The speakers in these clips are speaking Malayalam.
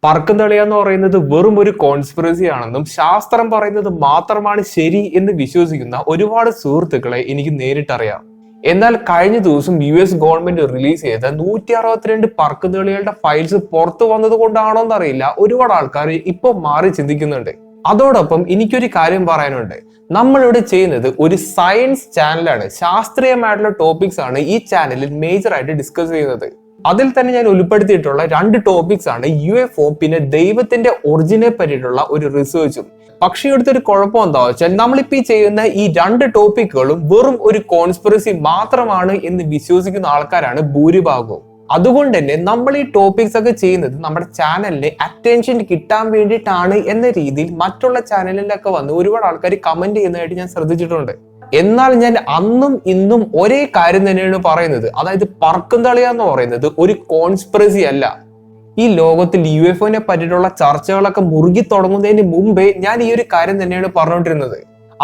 പറക്കുംതളിക എന്ന് പറയുന്നത് വെറും ഒരു കോൺസ്പിറസി ആണെന്നും ശാസ്ത്രം പറയുന്നത് മാത്രമാണ് ശരി എന്ന് വിശ്വസിക്കുന്ന ഒരുപാട് സുഹൃത്തുക്കളെ എനിക്ക് നേരിട്ടറിയാം. എന്നാൽ കഴിഞ്ഞ ദിവസം US ഗവൺമെന്റ് റിലീസ് ചെയ്ത 162 പറക്കുംതളികളുടെ ഫയൽസ് പുറത്തു വന്നത് കൊണ്ടാണോ എന്നറിയില്ല, ഒരുപാട് ആൾക്കാർ ഇപ്പൊ മാറി ചിന്തിക്കുന്നുണ്ട്. അതോടൊപ്പം എനിക്കൊരു കാര്യം പറയാനുണ്ട്. നമ്മളിവിടെ ചെയ്യുന്നത് ഒരു സയൻസ് ചാനലാണ്. ശാസ്ത്രീയമായിട്ടുള്ള ടോപ്പിക്സ് ആണ് ഈ ചാനലിൽ മേജർ ആയിട്ട് ഡിസ്കസ് ചെയ്യുന്നത്. അതിൽ തന്നെ ഞാൻ ഉൾപ്പെടുത്തിയിട്ടുള്ള 2 ടോപ്പിക്സ് ആണ് UFO പിന്നെ ദൈവത്തിന്റെ ഒറിജിനെ പറ്റിയിട്ടുള്ള ഒരു റിസർച്ചും. പക്ഷേ ഇവിടുത്തെ ഒരു കുഴപ്പം എന്താ വെച്ചാൽ നമ്മളിപ്പോ ചെയ്യുന്ന ഈ 2 ടോപ്പിക്കുകളും വെറും ഒരു കോൺസ്പിറസി മാത്രമാണ് എന്ന് വിശ്വസിക്കുന്ന ആൾക്കാരാണ് ഭൂരിഭാഗവും. അതുകൊണ്ട് തന്നെ നമ്മൾ ഈ ടോപ്പിക്സ് ഒക്കെ ചെയ്യുന്നത് നമ്മുടെ ചാനലിന് അറ്റൻഷൻ കിട്ടാൻ വേണ്ടിയിട്ടാണ് എന്ന രീതിയിൽ മറ്റുള്ള ചാനലിലൊക്കെ വന്ന് ഒരുപാട് ആൾക്കാർ കമന്റ് ചെയ്യുന്നതായിട്ട് ഞാൻ ശ്രദ്ധിച്ചിട്ടുണ്ട്. എന്നാൽ ഞാൻ അന്നും ഇന്നും ഒരേ കാര്യം തന്നെയാണ് പറയുന്നത്. അതായത് പറക്കുംതളിക എന്ന് പറയുന്നത് ഒരു കോൺസ്പിറസി അല്ല. ഈ ലോകത്തിൽ UFOനെ പറ്റിയിട്ടുള്ള ചർച്ചകളൊക്കെ മുറുകി തുടങ്ങുന്നതിന് മുമ്പേ ഞാൻ ഈ ഒരു കാര്യം തന്നെയാണ് പറഞ്ഞുകൊണ്ടിരുന്നത്.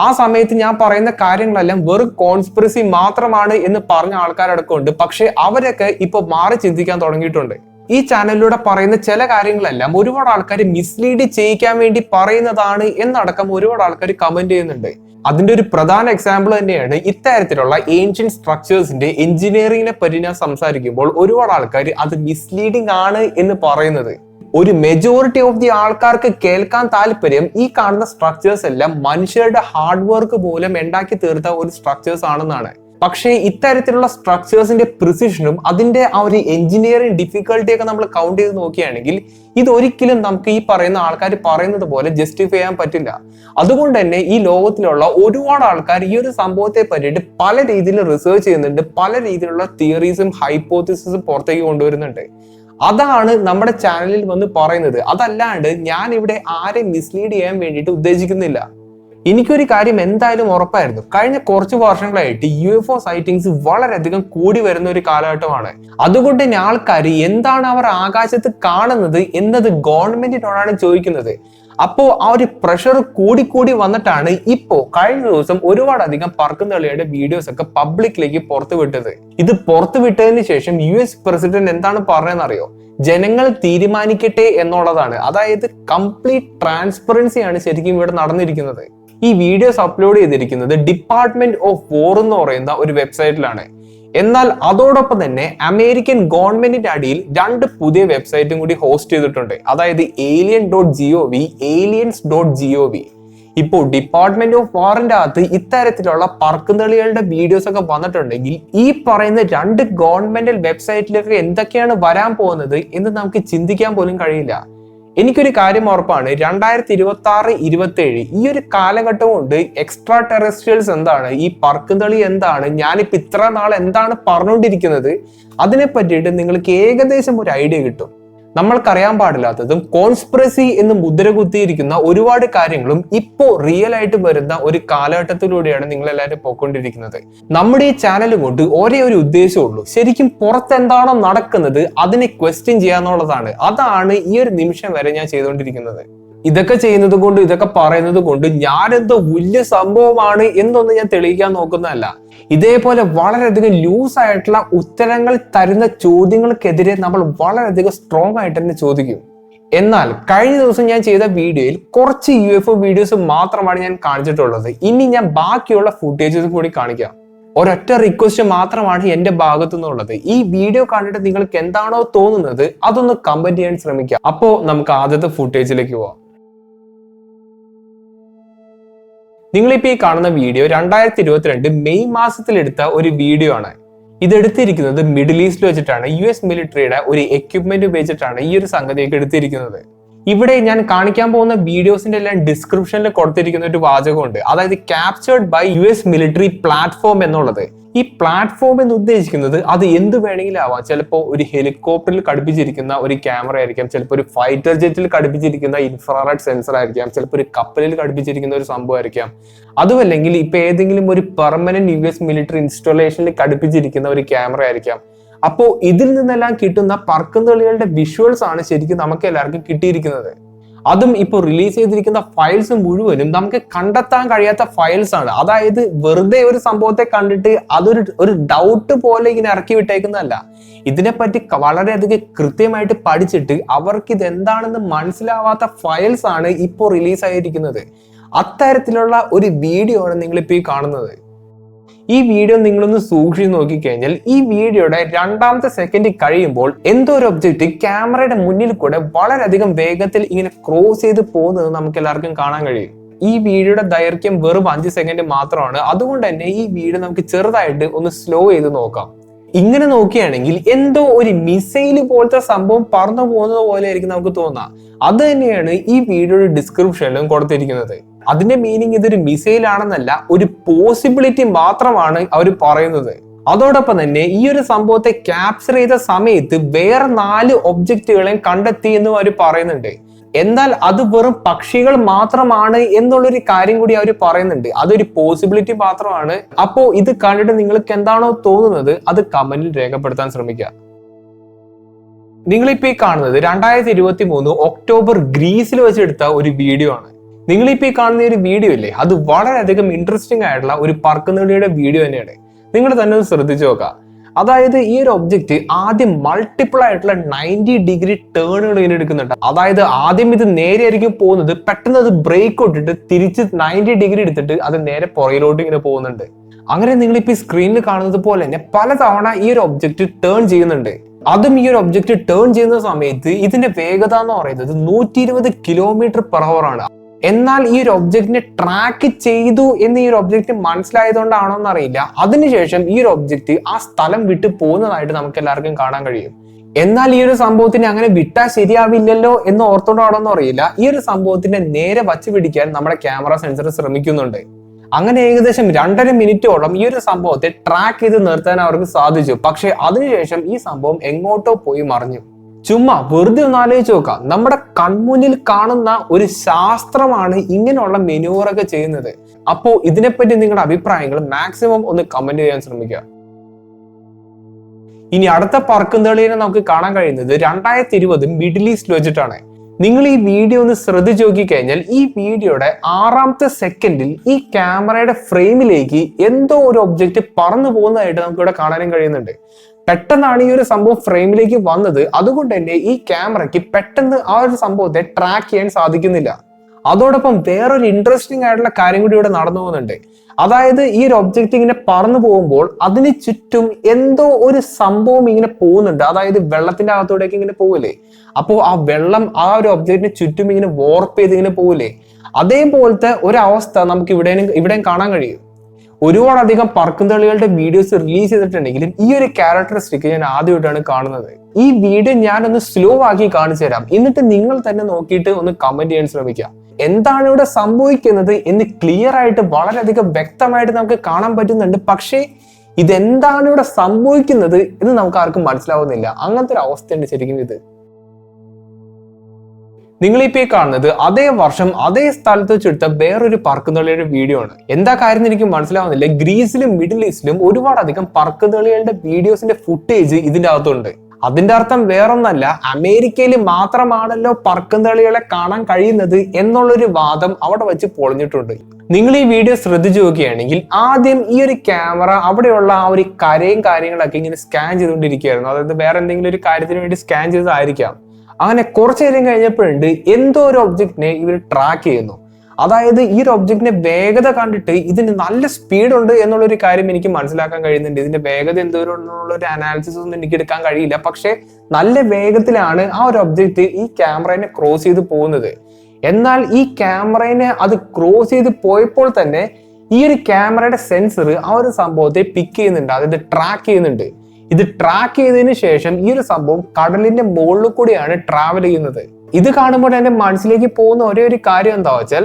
ആ സമയത്ത് ഞാൻ പറയുന്ന കാര്യങ്ങളെല്ലാം വെറും കോൺസ്പിറസി മാത്രമാണ് എന്ന് പറഞ്ഞ ആൾക്കാരടക്കമുണ്ട്. പക്ഷെ അവരൊക്കെ ഇപ്പൊ മാറി ചിന്തിക്കാൻ തുടങ്ങിയിട്ടുണ്ട്. ഈ ചാനലിലൂടെ പറയുന്ന ചില കാര്യങ്ങളെല്ലാം ഒരുപാട് ആൾക്കാർ മിസ്ലീഡ് ചെയ്യിക്കാൻ വേണ്ടി പറയുന്നതാണ് എന്നടക്കം ഒരുപാട് ആൾക്കാർ കമന്റ് ചെയ്യുന്നുണ്ട്. അതിന്റെ ഒരു പ്രധാന എക്സാമ്പിൾ തന്നെയാണ് ഇത്തരത്തിലുള്ള ഏൻഷ്യൻ സ്ട്രക്ചേഴ്സിന്റെ എഞ്ചിനീയറിംഗിനെ പറ്റി ഞാൻ സംസാരിക്കുമ്പോൾ ഒരുപാട് ആൾക്കാർ അത് മിസ്ലീഡിംഗ് ആണ് എന്ന് പറയുന്നത്. ഒരു മെജോറിറ്റി ഓഫ് ദി ആൾക്കാർക്ക് കേൾക്കാൻ താല്പര്യം ഈ കാണുന്ന സ്ട്രക്ചേഴ്സ് എല്ലാം മനുഷ്യരുടെ ഹാർഡ് വർക്ക് മൂലം ഉണ്ടാക്കി തീർത്ത ഒരു സ്ട്രക്ചേഴ്സ് ആണെന്നാണ്. പക്ഷേ ഇത്തരത്തിലുള്ള സ്ട്രക്ചേഴ്സിന്റെ പ്രിസിഷനും അതിന്റെ ആ ഒരു എഞ്ചിനീയറിംഗ് ഡിഫിക്കൽട്ടിയൊക്കെ നമ്മൾ കൗണ്ട് ചെയ്ത് നോക്കുകയാണെങ്കിൽ ഇതൊരിക്കലും നമുക്ക് ഈ പറയുന്ന ആൾക്കാർ പറയുന്നത് പോലെ ജസ്റ്റിഫൈ ചെയ്യാൻ പറ്റില്ല. അതുകൊണ്ട് തന്നെ ഈ ലോകത്തിലുള്ള ഒരുപാട് ആൾക്കാർ ഈ ഒരു സംഭവത്തെ പറ്റിയിട്ട് പല രീതിയിൽ റിസർച്ച് ചെയ്യുന്നുണ്ട്, പല രീതിയിലുള്ള തിയറീസും ഹൈപ്പോത്തിസിസും പുറത്തേക്ക് കൊണ്ടുവരുന്നുണ്ട്. അതാണ് നമ്മുടെ ചാനലിൽ വന്ന് പറയുന്നത്. അതല്ലാണ്ട് ഞാൻ ഇവിടെ ആരെ മിസ്ലീഡ് ചെയ്യാൻ വേണ്ടിയിട്ട് ഉദ്ദേശിക്കുന്നില്ല. എനിക്കൊരു കാര്യം എന്തായാലും ഉറപ്പായിരുന്നു, കഴിഞ്ഞ കുറച്ച് വർഷങ്ങളായിട്ട് UFO സൈറ്റിങ്സ് വളരെയധികം കൂടി വരുന്ന ഒരു കാലഘട്ടമാണ്. അതുകൊണ്ട് തന്നെ ആൾക്കാർ എന്താണ് അവർ ആകാശത്ത് കാണുന്നത് എന്നത് ഗവൺമെന്റിനോടാണ് ചോദിക്കുന്നത്. അപ്പോ ആ ഒരു പ്രഷർ കൂടി വന്നിട്ടാണ് ഇപ്പോ കഴിഞ്ഞ ദിവസം ഒരുപാടധികം പറക്കുംതളിയുടെ വീഡിയോസ് ഒക്കെ പബ്ലിക്കിലേക്ക് പുറത്തു വിട്ടത്. ഇത് പുറത്തു വിട്ടതിന് ശേഷം US പ്രസിഡന്റ് എന്താണ് പറഞ്ഞതെന്നറിയോ? ജനങ്ങൾ തീരുമാനിക്കട്ടെ എന്നുള്ളതാണ്. അതായത് കംപ്ലീറ്റ് ട്രാൻസ്പെറൻസിയാണ് ശരിക്കും ഇവിടെ നടന്നിരിക്കുന്നത്. ഈ വീഡിയോസ് അപ്ലോഡ് ചെയ്തിരിക്കുന്നത് ഡിപ്പാർട്ട്മെന്റ് ഓഫ് വാർ എന്ന് പറയുന്ന ഒരു വെബ്സൈറ്റിലാണ്. എന്നാൽ അതോടൊപ്പം തന്നെ അമേരിക്കൻ ഗവൺമെന്റിന്റെ അടിയിൽ 2 പുതിയ വെബ്സൈറ്റും കൂടി ഹോസ്റ്റ് ചെയ്തിട്ടുണ്ട്. അതായത് alien.gov, aliens.gov. ഇപ്പോൾ ഡിപ്പാർട്ട്മെന്റ് ഓഫ് വാറിന്റെ അകത്ത് ഇത്തരത്തിലുള്ള പറക്കുംതളികളുടെ വീഡിയോസ് ഒക്കെ വന്നിട്ടുണ്ടെങ്കിൽ ഈ പറയുന്ന 2 ഗവൺമെന്റൽ വെബ്സൈറ്റിലൊക്കെ എന്തൊക്കെയാണ് വരാൻ പോകുന്നത് എന്ന് നമുക്ക് ചിന്തിക്കാൻ പോലും കഴിയില്ല. എനിക്കൊരു കാര്യം ഉറപ്പാണ്, 2026-27 ഈ ഒരു കാലഘട്ടം കൊണ്ട് എക്സ്ട്രാ ടെറസ്ട്രിയൽസ് എന്താണ്, ഈ പറക്കുംതളി എന്താണ്, ഞാനിപ്പോ ഇത്ര നാൾ എന്താണ് പറഞ്ഞുകൊണ്ടിരിക്കുന്നത്, അതിനെ പറ്റിയിട്ട് നിങ്ങൾക്ക് ഏകദേശം ഒരു ഐഡിയ കിട്ടും. നമ്മൾക്കറിയാൻ പാടില്ലാത്തതും കോൺസ്പിറസി എന്ന് മുദ്ര കുത്തിയിരിക്കുന്ന ഒരുപാട് കാര്യങ്ങളും ഇപ്പോ റിയൽ ആയിട്ട് വരുന്ന ഒരു കാലഘട്ടത്തിലൂടെയാണ് നിങ്ങൾ എല്ലാവരും പോയിക്കൊണ്ടിരിക്കുന്നത്. നമ്മുടെ ഈ ചാനൽ കൊണ്ട് ഒരേ ഒരു ഉദ്ദേശമുള്ളൂ, ശരിക്കും പുറത്ത് എന്താണോ നടക്കുന്നത് അതിനെ ക്വസ്റ്റ്യൻ ചെയ്യാന്നുള്ളതാണ്. അതാണ് ഈ ഒരു നിമിഷം വരെ ഞാൻ ചെയ്തുകൊണ്ടിരിക്കുന്നത്. ഇതൊക്കെ ചെയ്യുന്നത് കൊണ്ട് ഇതൊക്കെ പറയുന്നത് കൊണ്ട് ഞാനെന്തോ വലിയ സംഭവമാണ് എന്നൊന്നും ഞാൻ തെളിയിക്കാൻ നോക്കുന്നതല്ല. ഇതേപോലെ വളരെയധികം ലൂസ് ആയിട്ടുള്ള ഉത്തരങ്ങൾ തരുന്ന ചോദ്യങ്ങൾക്കെതിരെ നമ്മൾ വളരെയധികം സ്ട്രോങ് ആയിട്ട് തന്നെ ചോദിക്കും. എന്നാൽ കഴിഞ്ഞ ദിവസം ഞാൻ ചെയ്ത വീഡിയോയിൽ കുറച്ച് UFO വീഡിയോസ് മാത്രമാണ് ഞാൻ കാണിച്ചിട്ടുള്ളത്. ഇനി ഞാൻ ബാക്കിയുള്ള ഫുട്ടേജസ് കൂടി കാണിക്കാം. ഒരൊറ്റ റിക്വസ്റ്റ് മാത്രമാണ് എന്റെ ഭാഗത്തു നിന്നുള്ളത്. ഈ വീഡിയോ കണ്ടിട്ട് നിങ്ങൾക്ക് എന്താണോ തോന്നുന്നത് അതൊന്ന് കമന്റ് ചെയ്യാൻ ശ്രമിക്കാം. അപ്പോ നമുക്ക് ആദ്യത്തെ ഫുട്ടേജിലേക്ക് പോവാം. നിങ്ങളിപ്പോ ഈ കാണുന്ന വീഡിയോ 2022 മെയ് മാസത്തിൽ എടുത്ത ഒരു വീഡിയോ ആണ്. ഇതെടുത്തിരിക്കുന്നത് മിഡിൽ ഈസ്റ്റിൽ വെച്ചിട്ടാണ്. US മിലിറ്ററിയുടെ ഒരു എക്യുപ്മെന്റ് ഉപയോഗിച്ചിട്ടാണ് ഈ ഒരു സംഗതിയൊക്കെ എടുത്തിരിക്കുന്നത്. ഇവിടെ ഞാൻ കാണിക്കാൻ പോകുന്ന വീഡിയോസിന്റെ എല്ലാം ഡിസ്ക്രിപ്ഷനിൽ കൊടുത്തിരിക്കുന്ന ഒരു വാചകമുണ്ട്. അതായത് captured by US military platform എന്നുള്ളത്. ഈ പ്ലാറ്റ്ഫോം എന്ന് ഉദ്ദേശിക്കുന്നത് അത് എന്ത് വേണമെങ്കിലും ആവാം. ചിലപ്പോൾ ഒരു ഹെലികോപ്റ്ററിൽ ഘടിപ്പിച്ചിരിക്കുന്ന ഒരു ക്യാമറ ആയിരിക്കാം, ചിലപ്പോൾ ഒരു ഫൈറ്റർ ജെറ്റിൽ ഘടിപ്പിച്ചിരിക്കുന്ന ഇൻഫ്രാറെഡ് സെൻസർ ആയിരിക്കാം, ചിലപ്പോൾ ഒരു കപ്പലിൽ ഘടിപ്പിച്ചിരിക്കുന്ന ഒരു സംഭവം ആയിരിക്കാം. അതുമല്ലെങ്കിൽ ഇപ്പൊ ഏതെങ്കിലും ഒരു പെർമനന്റ് US മിലിറ്ററി ഇൻസ്റ്റലേഷനിൽ ഘടിപ്പിച്ചിരിക്കുന്ന ഒരു ക്യാമറ ആയിരിക്കാം. അപ്പോ ഇതിൽ നിന്നെല്ലാം കിട്ടുന്ന പറക്കുംതളികളുടെ വിഷ്വൽസ് ആണ് ശരിക്കും നമുക്ക് എല്ലാവർക്കും കിട്ടിയിരിക്കുന്നത്. അതും ഇപ്പോൾ റിലീസ് ചെയ്തിരിക്കുന്ന ഫയൽസ് മുഴുവനും നമുക്ക് കണ്ടെത്താൻ കഴിയാത്ത ഫയൽസ് ആണ്. അതായത് വെറുതെ ഒരു സംഭവത്തെ കണ്ടിട്ട് അതൊരു ഡൗട്ട് പോലെ ഇങ്ങനെ ഇറക്കി വിട്ടേക്കുന്നതല്ല. ഇതിനെപ്പറ്റി വളരെയധികം കൃത്യമായിട്ട് പഠിച്ചിട്ട് അവർക്ക് ഇത് എന്താണെന്ന് മനസ്സിലാവാത്ത ഫയൽസ് ആണ് ഇപ്പോൾ റിലീസ് ആയിരിക്കുന്നത്. അത്തരത്തിലുള്ള ഒരു വീഡിയോ ആണ് നിങ്ങളിപ്പോൾ ഈ കാണുന്നത്. ഈ വീഡിയോ നിങ്ങളൊന്ന് സൂക്ഷിച്ച് നോക്കിക്കഴിഞ്ഞാൽ ഈ വീഡിയോയുടെ 2ാമത്തെ സെക്കൻഡ് കഴിയുമ്പോൾ എന്തോ ഒരു ഒബ്ജക്റ്റ് ക്യാമറയുടെ മുന്നിൽ കൂടെ വളരെയധികം വേഗത്തിൽ ഇങ്ങനെ ക്രോസ് ചെയ്ത് പോകുന്നത് നമുക്ക് എല്ലാവർക്കും കാണാൻ കഴിയും. ഈ വീഡിയോയുടെ ദൈർഘ്യം വെറും 5 സെക്കൻഡ് മാത്രമാണ്. അതുകൊണ്ട് തന്നെ ഈ വീഡിയോ നമുക്ക് ചെറുതായിട്ട് ഒന്ന് സ്ലോ ചെയ്ത് നോക്കാം. ഇങ്ങനെ നോക്കുകയാണെങ്കിൽ എന്തോ ഒരു മിസൈല് പോലത്തെ സംഭവം പറന്നു പോകുന്നത് പോലെ ആയിരിക്കും നമുക്ക് തോന്നുക. അത് തന്നെയാണ് ഈ വീഡിയോയുടെ ഡിസ്ക്രിപ്ഷനിലും കൊടുത്തിരിക്കുന്നത്. അതിന്റെ മീനിങ് ഇതൊരു മിസൈൽ ആണെന്നല്ല, ഒരു പോസിബിലിറ്റി മാത്രമാണ് അവർ പറയുന്നത്. അതോടൊപ്പം തന്നെ ഈ ഒരു സംഭവത്തെ ക്യാപ്ചർ ചെയ്ത സമയത്ത് വേറെ 4 ഒബ്ജക്റ്റുകളെയും കണ്ടെത്തി എന്നും അവർ പറയുന്നുണ്ട്. എന്നാൽ അത് വെറും പക്ഷികൾ മാത്രമാണ് എന്നുള്ളൊരു കാര്യം കൂടി അവർ പറയുന്നുണ്ട്. അതൊരു പോസിബിലിറ്റി മാത്രമാണ്. അപ്പോ ഇത് കണ്ടിട്ട് നിങ്ങൾക്ക് എന്താണോ തോന്നുന്നത് അത് കമന്റിൽ രേഖപ്പെടുത്താൻ ശ്രമിക്കുക. നിങ്ങളിപ്പോ ഈ കാണുന്നത് 2023 ഒക്ടോബർ ഗ്രീസിൽ വെച്ചെടുത്ത ഒരു വീഡിയോ ആണ്. നിങ്ങളിപ്പോ ഈ കാണുന്ന ഒരു വീഡിയോ ഇല്ലേ, അത് വളരെയധികം ഇൻട്രസ്റ്റിംഗ് ആയിട്ടുള്ള ഒരു പറക്കുനടിയുടെ വീഡിയോ തന്നെയാണ്. നിങ്ങൾ തന്നെ ഒന്ന് ശ്രദ്ധിച്ചു നോക്കാം. അതായത് ഈ ഒരു ഒബ്ജക്റ്റ് ആദ്യം മൾട്ടിപ്പിൾ ആയിട്ടുള്ള 90 ഡിഗ്രി ടേണുകൾ ഇങ്ങനെ എടുക്കുന്നുണ്ട്. അതായത് ആദ്യം ഇത് നേരെ ആയിരിക്കും പോകുന്നത്, പെട്ടെന്ന് അത് ബ്രേക്ക് ഇട്ടിട്ട് തിരിച്ച് 90 ഡിഗ്രി എടുത്തിട്ട് അത് നേരെ പുറകിലോട്ട് ഇങ്ങനെ പോകുന്നുണ്ട്. അങ്ങനെ നിങ്ങളിപ്പോ ഈ സ്ക്രീനിൽ കാണുന്നത് പോലെ തന്നെ പലതവണ ഈ ഒരു ഒബ്ജക്റ്റ് ടേൺ ചെയ്യുന്നുണ്ട്. അതും ഈ ഒരു ഒബ്ജക്റ്റ് ടേൺ ചെയ്യുന്ന സമയത്ത് ഇതിന്റെ വേഗത എന്ന് പറയുന്നത് 120 km/h ആണ്. എന്നാൽ ഈ ഒരു ഒബ്ജക്റ്റിനെ ട്രാക്ക് ചെയ്തു എന്ന് ഈ ഒരു ഒബ്ജക്റ്റ് മനസ്സിലായതുകൊണ്ടാണോ എന്ന് അറിയില്ല, അതിനുശേഷം ഈ ഒരു ഒബ്ജക്റ്റ് ആ സ്ഥലം വിട്ട് പോകുന്നതായിട്ട് നമുക്ക് എല്ലാവർക്കും കാണാൻ കഴിയും. എന്നാൽ ഈ ഒരു സംഭവത്തിന് അങ്ങനെ വിട്ടാൽ ശരിയാവില്ലല്ലോ എന്ന് ഓർത്തോണ്ടാണോ എന്ന് അറിയില്ല, ഈ ഒരു സംഭവത്തിന്റെ നേരെ വച്ച് പിടിക്കാൻ നമ്മുടെ ക്യാമറ സെൻസർ ശ്രമിക്കുന്നുണ്ട്. അങ്ങനെ ഏകദേശം 2.5 മിനിറ്റോളം ഈ ഒരു സംഭവത്തെ ട്രാക്ക് ചെയ്ത് നിർത്താൻ അവർക്ക് സാധിച്ചു. പക്ഷെ അതിനുശേഷം ഈ സംഭവം എങ്ങോട്ടോ പോയി മറിഞ്ഞു. ചുമ്മാ വെറുതെ ഒന്ന് ആലോചിച്ച് നോക്കാം. നമ്മുടെ കൺമുന്നിൽ കാണുന്ന ഒരു ശാസ്ത്രമാണ് ഇങ്ങനെയുള്ള മെനൂവറൊക്കെ ചെയ്യുന്നത്. അപ്പോ ഇതിനെപ്പറ്റി നിങ്ങളുടെ അഭിപ്രായങ്ങൾ മാക്സിമം ഒന്ന് കമന്റ് ചെയ്യാൻ ശ്രമിക്കുക. ഇനി അടുത്ത പറക്കുംതളിയെ നമുക്ക് കാണാൻ കഴിയുന്നത് 2020 മിഡിൽ ഈസ്റ്റിൽ വെച്ചിട്ടാണ്. നിങ്ങൾ ഈ വീഡിയോ ഒന്ന് ശ്രദ്ധിച്ചു നോക്കിക്കഴിഞ്ഞാൽ ഈ വീഡിയോയുടെ 6ാമത്തെ സെക്കൻഡിൽ ഈ ക്യാമറയുടെ ഫ്രെയിമിലേക്ക് എന്തോ ഒരു ഒബ്ജക്റ്റ് പറന്നു പോകുന്നതായിട്ട് നമുക്ക് ഇവിടെ കാണാനും കഴിയുന്നുണ്ട്. പെട്ടെന്നാണ് ഈ ഒരു സംഭവം ഫ്രെയിമിലേക്ക് വന്നത്. അതുകൊണ്ട് തന്നെ ഈ ക്യാമറയ്ക്ക് പെട്ടെന്ന് ആ ഒരു സംഭവത്തെ ട്രാക്ക് ചെയ്യാൻ സാധിക്കുന്നില്ല. അതോടൊപ്പം വേറൊരു ഇൻട്രസ്റ്റിംഗ് ആയിട്ടുള്ള കാര്യം കൂടി ഇവിടെ നടന്നു പോകുന്നുണ്ട്. അതായത് ഈ ഒരു ഒബ്ജക്റ്റ് ഇങ്ങനെ പറന്നു പോകുമ്പോൾ അതിന് ചുറ്റും എന്തോ ഒരു സംഭവം ഇങ്ങനെ പോകുന്നുണ്ട്. അതായത് വെള്ളത്തിന്റെ അകത്തോടേക്ക് ഇങ്ങനെ പോവില്ലേ, അപ്പോ ആ വെള്ളം ആ ഒരു ഒബ്ജക്റ്റിന് ചുറ്റും ഇങ്ങനെ വോർപ്പ് ചെയ്ത് ഇങ്ങനെ പോവില്ലേ, അതേപോലത്തെ ഒരവസ്ഥ നമുക്ക് ഇവിടെയും കാണാൻ കഴിയും. ഒരുപാടധികം പറക്കുംതളികളുടെ വീഡിയോസ് റിലീസ് ചെയ്തിട്ടുണ്ടെങ്കിലും ഈ ഒരു ക്യാരക്ടറിസ്റ്റിക് ഞാൻ ആദ്യമായിട്ടാണ് കാണുന്നത്. ഈ വീഡിയോ ഞാനൊന്ന് സ്ലോ ആക്കി കാണിച്ചു തരാം, എന്നിട്ട് നിങ്ങൾ തന്നെ നോക്കിയിട്ട് ഒന്ന് കമന്റ് ചെയ്യാൻ ശ്രമിക്കുക. എന്താണ് ഇവിടെ സംഭവിക്കുന്നത് എന്ന് ക്ലിയർ ആയിട്ട് വളരെയധികം വ്യക്തമായിട്ട് നമുക്ക് കാണാൻ പറ്റുന്നുണ്ട്. പക്ഷേ ഇതെന്താണ് ഇവിടെ സംഭവിക്കുന്നത് എന്ന് നമുക്ക് ആർക്കും മനസ്സിലാവുന്നില്ല. അങ്ങനത്തെ ഒരു അവസ്ഥയുണ്ട് ശരിക്കും ഇത്. നിങ്ങളിപ്പോ കാണുന്നത് അതേ വർഷം അതേ സ്ഥലത്ത് വെച്ചെടുത്ത വേറൊരു പറക്കുംതളിയുടെ വീഡിയോ ആണ്. എന്താ കാര്യം എനിക്ക് മനസ്സിലാവുന്നില്ല. ഗ്രീസിലും മിഡിൽ ഈസ്റ്റിലും ഒരുപാടധികം പറക്കുംതളികളുടെ വീഡിയോസിന്റെ ഫുട്ടേജ് ഇതിന്റെ അകത്തുണ്ട്. അതിന്റെ അർത്ഥം വേറൊന്നല്ല, അമേരിക്കയിൽ മാത്രമാണല്ലോ പറക്കുംതളികളെ കാണാൻ കഴിയുന്നത് എന്നുള്ളൊരു വാദം അവിടെ വെച്ച് പൊളിഞ്ഞിട്ടുണ്ട്. നിങ്ങൾ ഈ വീഡിയോ ശ്രദ്ധിച്ചു നോക്കുകയാണെങ്കിൽ ആദ്യം ഈ ഒരു ക്യാമറ അവിടെയുള്ള ആ ഒരു കരയും കാര്യങ്ങളൊക്കെ ഇങ്ങനെ സ്കാൻ ചെയ്തുകൊണ്ടിരിക്കുകയായിരുന്നു. അതായത് വേറെ എന്തെങ്കിലും ഒരു കാര്യത്തിന് വേണ്ടി സ്കാൻ ചെയ്തതായിരിക്കാം. അങ്ങനെ കുറച്ചു നേരം കഴിഞ്ഞപ്പോഴുണ്ട് എന്തോ ഒരു ഒബ്ജക്റ്റിനെ ഇവർ ട്രാക്ക് ചെയ്യുന്നു. അതായത് ഈ ഒരു ഒബ്ജക്റ്റിന്റെ വേഗത കണ്ടിട്ട് ഇതിന് നല്ല സ്പീഡ് ഉണ്ട് എന്നുള്ളൊരു കാര്യം എനിക്ക് മനസ്സിലാക്കാൻ കഴിയുന്നുണ്ട്. ഇതിന്റെ വേഗത എന്തോരം എന്നുള്ള ഒരു അനാലിസിസ് ഒന്നും എനിക്ക് എടുക്കാൻ കഴിയില്ല. പക്ഷെ നല്ല വേഗത്തിലാണ് ആ ഒരു ഒബ്ജക്റ്റ് ഈ ക്യാമറയെ ക്രോസ് ചെയ്ത് പോകുന്നത്. എന്നാൽ ഈ ക്യാമറയെ അത് ക്രോസ് ചെയ്ത് പോയപ്പോൾ തന്നെ ഈ ഒരു ക്യാമറയുടെ സെൻസർ ആ ഒരു സംഭവത്തെ പിക്ക് ചെയ്യുന്നുണ്ട്, അതായത് ട്രാക്ക് ചെയ്യുന്നുണ്ട്. ഇത് ട്രാക്ക് ചെയ്തതിന് ശേഷം ഈ ഒരു സംഭവം കടലിന്റെ മുകളിൽ കൂടിയാണ് ട്രാവൽ ചെയ്യുന്നത്. ഇത് കാണുമ്പോൾ എന്റെ മനസ്സിലേക്ക് പോകുന്ന ഒരേ ഒരു കാര്യം എന്താ വെച്ചാൽ,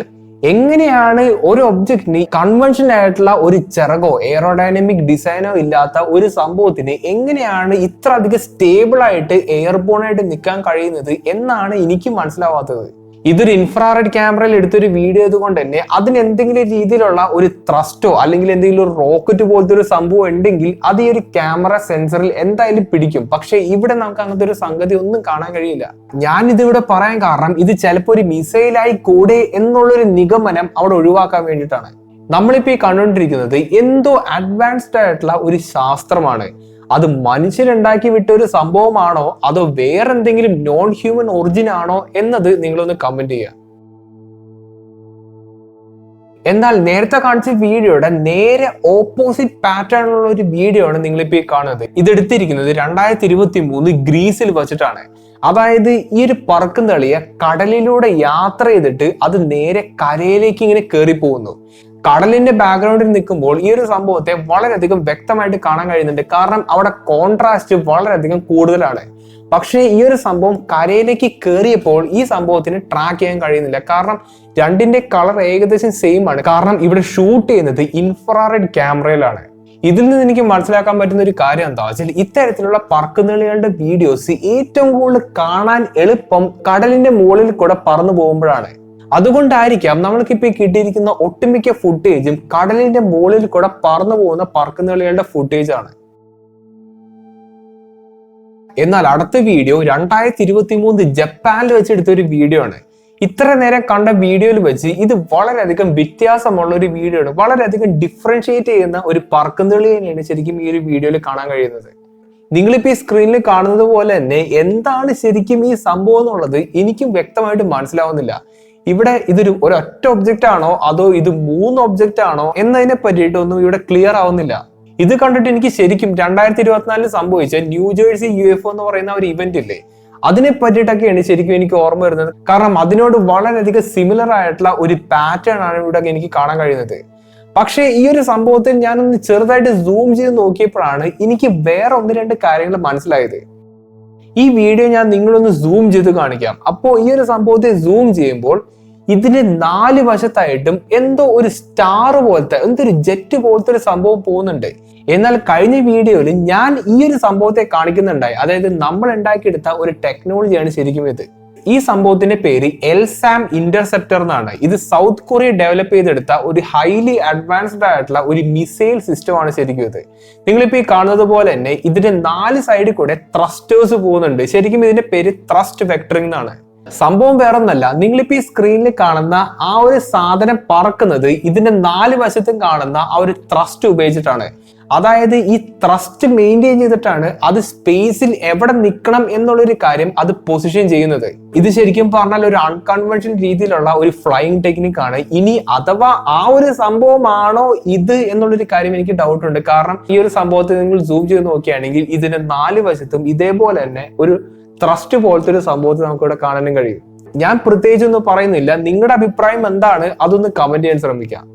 എങ്ങനെയാണ് ഒരു ഒബ്ജക്റ്റിന് കൺവെൻഷനൽ ആയിട്ടുള്ള ഒരു ചിറകോ എയറോഡൈനാമിക് ഡിസൈനോ ഇല്ലാത്ത ഒരു സംഭവത്തിന് എങ്ങനെയാണ് ഇത്ര അധികം സ്റ്റേബിൾ ആയിട്ട് എയർബോൺ ആയിട്ട് നിൽക്കാൻ കഴിയുന്നത് എന്നാണ് എനിക്ക് മനസ്സിലാവാത്തത്. ഇതൊരു ഇൻഫ്രാറെഡ് ക്യാമറയിൽ എടുത്തൊരു വീഡിയോ ആയതുകൊണ്ട് തന്നെ അതിന് എന്തെങ്കിലും രീതിയിലുള്ള ഒരു ത്രസ്റ്റോ അല്ലെങ്കിൽ എന്തെങ്കിലും ഒരു റോക്കറ്റ് പോലത്തെ ഒരു സംഭവം ഉണ്ടെങ്കിൽ അത് ഈ ഒരു ക്യാമറ സെൻസറിൽ എന്തായാലും പിടിക്കും. പക്ഷെ ഇവിടെ നമുക്ക് അങ്ങനത്തെ ഒരു സംഗതി ഒന്നും കാണാൻ കഴിയില്ല. ഞാൻ ഇതിവിടെ പറയാൻ കാരണം ഇത് ചിലപ്പോൾ ഒരു മിസൈലായി കൂടെ എന്നുള്ളൊരു നിഗമനം അവിടെ ഒഴിവാക്കാൻ വേണ്ടിയിട്ടാണ്. നമ്മളിപ്പോ ഈ കണ്ടുകൊണ്ടിരിക്കുന്നത് എന്തോ അഡ്വാൻസ്ഡ് ആയിട്ടുള്ള ഒരു ശാസ്ത്രമാണ്. അത് മനുഷ്യരുണ്ടാക്കി വിട്ട ഒരു സംഭവമാണോ അതോ വേറെ എന്തെങ്കിലും നോൺ ഹ്യൂമൻ ഒറിജിൻ ആണോ എന്നത് നിങ്ങളൊന്ന് കമന്റ് ചെയ്യുക. എന്നാൽ നേരത്തെ കാണിച്ച വീഡിയോയുടെ നേരെ ഓപ്പോസിറ്റ് പാറ്റേൺ ഉള്ള ഒരു വീഡിയോ ആണ് നിങ്ങളിപ്പോ ഈ കാണുന്നത്. ഇതെടുത്തിരിക്കുന്നത് 2023 ഗ്രീസിൽ വെച്ചിട്ടാണ്. അതായത് ഈ ഒരു പറക്കും തളിയെ കടലിലൂടെ യാത്ര ചെയ്തിട്ട് അത് നേരെ കരയിലേക്ക് ഇങ്ങനെ കയറി പോകുന്നു. കടലിന്റെ ബാക്ക്ഗ്രൗണ്ടിൽ നിൽക്കുമ്പോൾ ഈ ഒരു സംഭവത്തെ വളരെയധികം വ്യക്തമായിട്ട് കാണാൻ കഴിയുന്നുണ്ട്. കാരണം അവിടെ കോൺട്രാസ്റ്റ് വളരെയധികം കൂടുതലാണ്. പക്ഷേ ഈ ഒരു സംഭവം കരയിലേക്ക് കയറിയപ്പോൾ ഈ സംഭവത്തിന് ട്രാക്ക് ചെയ്യാൻ കഴിയുന്നില്ല. കാരണം രണ്ടിന്റെ കളർ ഏകദേശം സെയിം ആണ്. കാരണം ഇവിടെ ഷൂട്ട് ചെയ്യുന്നത് ഇൻഫ്രാറെഡ് ക്യാമറയിലാണ്. ഇതിൽ നിന്ന് എനിക്ക് മനസ്സിലാക്കാൻ പറ്റുന്ന ഒരു കാര്യം എന്താ വെച്ചാൽ ഇത്തരത്തിലുള്ള പറക്കുന്നിളികളുടെ വീഡിയോസ് ഏറ്റവും കൂടുതൽ കാണാൻ എളുപ്പം കടലിന്റെ മുകളിൽ കൂടെ പറന്നു പോകുമ്പോഴാണ്. അതുകൊണ്ടായിരിക്കാം നമ്മൾക്കിപ്പോ കിട്ടിയിരിക്കുന്ന ഒട്ടുമിക്ക ഫുട്ടേജും കടലിന്റെ മുകളിൽ കൂടെ പറന്നു പോകുന്ന പറക്കുന്നിളികളുടെ ഫുട്ടേജ് ആണ്. എന്നാൽ അടുത്ത വീഡിയോ 2023 ജപ്പാനിൽ വെച്ചെടുത്ത ഒരു വീഡിയോ ആണ്. ഇത്ര നേരം കണ്ട വീഡിയോയിൽ വെച്ച് ഇത് വളരെയധികം വ്യത്യാസമുള്ള ഒരു വീഡിയോ ആണ്. വളരെയധികം ഡിഫറൻഷിയേറ്റ് ചെയ്യുന്ന ഒരു പറക്കുന്നിളി തന്നെയാണ് ശരിക്കും ഈ ഒരു വീഡിയോയിൽ കാണാൻ കഴിയുന്നത്. നിങ്ങളിപ്പോ ഈ സ്ക്രീനിൽ കാണുന്നത് പോലെ തന്നെ എന്താണ് ശരിക്കും ഈ സംഭവം എന്നുള്ളത് എനിക്കും വ്യക്തമായിട്ട് മനസ്സിലാവുന്നില്ല. ഇവിടെ ഇതൊരു ഒരൊറ്റ ഒബ്ജക്റ്റ് ആണോ അതോ ഇത് 3 ഒബ്ജക്റ്റ് ആണോ എന്നതിനെ പറ്റിയിട്ടൊന്നും ഇവിടെ ക്ലിയർ ആവുന്നില്ല. ഇത് കണ്ടിട്ട് എനിക്ക് ശരിക്കും 2024 സംഭവിച്ച ന്യൂജേഴ്സി UFO എന്ന് പറയുന്ന ഒരു ഇവന്റ് ഇല്ലേ, അതിനെ പറ്റിയിട്ടൊക്കെയാണ് ശരിക്കും എനിക്ക് ഓർമ്മ വരുന്നത്. കാരണം അതിനോട് വളരെയധികം സിമിലർ ആയിട്ടുള്ള ഒരു പാറ്റേൺ ആണ് ഇവിടെ എനിക്ക് കാണാൻ കഴിയുന്നത്. പക്ഷേ ഈ ഒരു സംഭവത്തിൽ ഞാനൊന്ന് ചെറുതായിട്ട് സൂം ചെയ്ത് നോക്കിയപ്പോഴാണ് എനിക്ക് വേറെ 1-2 കാര്യങ്ങൾ മനസ്സിലായത്. ഈ വീഡിയോ ഞാൻ നിങ്ങളൊന്ന് സൂം ചെയ്ത് കാണിക്കാം. അപ്പോൾ ഈ ഒരു സംഭവത്തെ സൂം ചെയ്യുമ്പോൾ ഇതിന്റെ 4 വശത്തായിട്ടും എന്തോ ഒരു സ്റ്റാർ പോലത്തെ എന്തൊരു ജെറ്റ് പോലത്തെ ഒരു സംഭവം പോകുന്നുണ്ട്. എന്നാൽ കഴിഞ്ഞ വീഡിയോയിൽ ഞാൻ ഈ ഒരു സംഭവത്തെ കാണിക്കുന്നുണ്ടായി. അതായത് നമ്മൾ ഉണ്ടാക്കിയെടുത്ത ഒരു ടെക്നോളജിയാണ് ശരിക്കും ഇത്. ഈ സംഭവത്തിന്റെ പേര് എൽസാം ഇന്റർസെപ്റ്റർ എന്നാണ്. ഇത് സൗത്ത് കൊറിയ ഡെവലപ്പ് ചെയ്തെടുത്ത ഒരു ഹൈലി അഡ്വാൻസ്ഡ് ആയിട്ടുള്ള ഒരു മിസൈൽ സിസ്റ്റം ആണ് ശരിക്കും ഇത്. നിങ്ങളിപ്പോ ഈ കാണുന്നത് പോലെ തന്നെ ഇതിന്റെ 4 സൈഡിൽ കൂടെ ത്രസ്റ്റേഴ്സ് പോകുന്നുണ്ട്. ശരിക്കും ഇതിന്റെ പേര് ത്രസ്റ്റ് വെക്ടറിംഗ് എന്നാണ്. സംഭവം വേറൊന്നല്ല, നിങ്ങളിപ്പോ ഈ സ്ക്രീനിൽ കാണുന്ന ആ ഒരു സാധനം പറക്കുന്നത് ഇതിന്റെ 4 വശത്തും കാണുന്ന ആ ഒരു ത്രസ്റ്റ് ഉപയോഗിച്ചിട്ടാണ്. അതായത് ഈ ത്രസ്റ്റ് മെയിൻറ്റെയിൻ ചെയ്തിട്ടാണ് അത് സ്പേസിൽ എവിടെ നിൽക്കണം എന്നുള്ളൊരു കാര്യം അത് പൊസിഷൻ ചെയ്യുന്നത്. ഇത് ശരിക്കും പറഞ്ഞാൽ ഒരു അൺകൺവെൻഷണൽ രീതിയിലുള്ള ഒരു ഫ്ലൈയിങ് ടെക്നിക് ആണ്. ഇനി അഥവാ ആ ഒരു സംഭവമാണോ ഇത് എന്നുള്ളൊരു കാര്യം എനിക്ക് ഡൗട്ട് ഉണ്ട്. കാരണം ഈ ഒരു സംഭവത്തെ നിങ്ങൾ സൂം ചെയ്ത് നോക്കുകയാണെങ്കിൽ ഇതിന്റെ 4 വശത്തും ഇതേപോലെ തന്നെ ഒരു ത്രസ്റ്റ് പോലത്തെ ഒരു സംഭവത്തെ നമുക്ക് ഇവിടെ കാണാനും കഴിയും. ഞാൻ പ്രത്യേകിച്ചൊന്നും പറയുന്നില്ല, നിങ്ങളുടെ അഭിപ്രായം എന്താണ് അതൊന്ന് കമന്റ് ചെയ്യാൻ ശ്രമിക്കാം.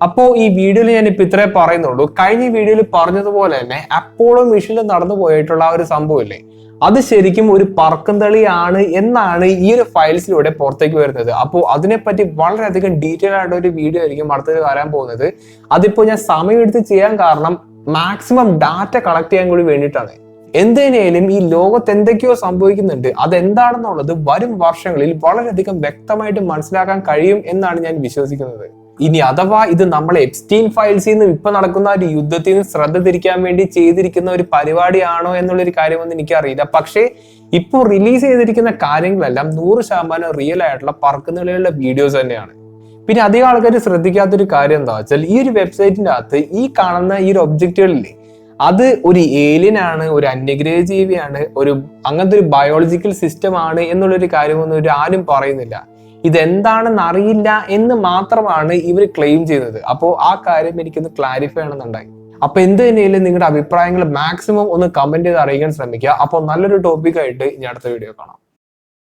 അപ്പോ ഈ വീഡിയോയിൽ ഞാൻ ഇപ്പൊ ഇത്രേ പറയുന്നുള്ളൂ. കഴിഞ്ഞ വീഡിയോയിൽ പറഞ്ഞതുപോലെ തന്നെ അപ്പോളോ മിഷനിൽ നടന്നു പോയിട്ടുള്ള ആ ഒരു സംഭവമില്ലേ, അത് ശരിക്കും ഒരു പറക്കുംതളിയാണ് എന്നാണ് ഈ ഒരു ഫയൽസിലൂടെ പുറത്തേക്ക് വരുന്നത്. അപ്പോൾ അതിനെപ്പറ്റി വളരെയധികം ഡീറ്റെയിൽ ആയിട്ട് ഒരു വീഡിയോ ആയിരിക്കും അടുത്തത് വരാൻ പോകുന്നത്. അതിപ്പോ ഞാൻ സമയമെടുത്ത് ചെയ്യാൻ കാരണം മാക്സിമം ഡാറ്റ കളക്ട് ചെയ്യാൻ കൂടി വേണ്ടിയിട്ടാണ്. എന്തിനേലും ഈ ലോകത്ത് എന്തൊക്കെയോ സംഭവിക്കുന്നുണ്ട്, അതെന്താണെന്നുള്ളത് വരും വർഷങ്ങളിൽ വളരെയധികം വ്യക്തമായിട്ട് മനസ്സിലാക്കാൻ കഴിയും എന്നാണ് ഞാൻ വിശ്വസിക്കുന്നത്. ഇനി അഥവാ ഇത് നമ്മളെ എപ്സ്റ്റീൻ ഫയൽസിൽ നിന്ന് ഇപ്പൊ നടക്കുന്ന ഒരു യുദ്ധത്തിൽ നിന്ന് ശ്രദ്ധ തിരിക്കാൻ വേണ്ടി ചെയ്തിരിക്കുന്ന ഒരു പരിപാടിയാണോ എന്നുള്ളൊരു കാര്യമൊന്നും എനിക്കറിയില്ല. പക്ഷേ ഇപ്പോൾ റിലീസ് ചെയ്തിരിക്കുന്ന കാര്യങ്ങളെല്ലാം 100% റിയൽ ആയിട്ടുള്ള പറക്കുന്നിളികളുടെ വീഡിയോസ് തന്നെയാണ്. പിന്നെ അധികം ആൾക്കാർ ശ്രദ്ധിക്കാത്തൊരു കാര്യം എന്താ വെച്ചാൽ ഈ ഒരു വെബ്സൈറ്റിന്റെ അകത്ത് ഈ കാണുന്ന ഈ ഒരു ഒബ്ജക്റ്റുകളില്ലേ, അത് ഒരു ഏലിയൻ ആണ്, ഒരു അന്യഗ്രഹ ജീവിയാണ്, അങ്ങനത്തെ ഒരു ബയോളജിക്കൽ സിസ്റ്റം ആണ് എന്നുള്ളൊരു കാര്യമൊന്നും ആരും പറയുന്നില്ല. ഇതെന്താണെന്ന് അറിയില്ല എന്ന് മാത്രമാണ് ഇവർ ക്ലെയിം ചെയ്യുന്നത്. അപ്പോൾ ആ കാര്യം എനിക്കൊന്ന് ക്ലാരിഫൈ ചെയ്യണമെന്നുണ്ടായി. അപ്പൊ എന്ത് തന്നെയാലും നിങ്ങളുടെ അഭിപ്രായങ്ങൾ മാക്സിമം ഒന്ന് കമന്റ് ചെയ്ത് അറിയിക്കാൻ ശ്രമിക്കുക. അപ്പോൾ നല്ലൊരു ടോപ്പിക്കായിട്ട് ഇനി അടുത്ത വീഡിയോ കാണാം.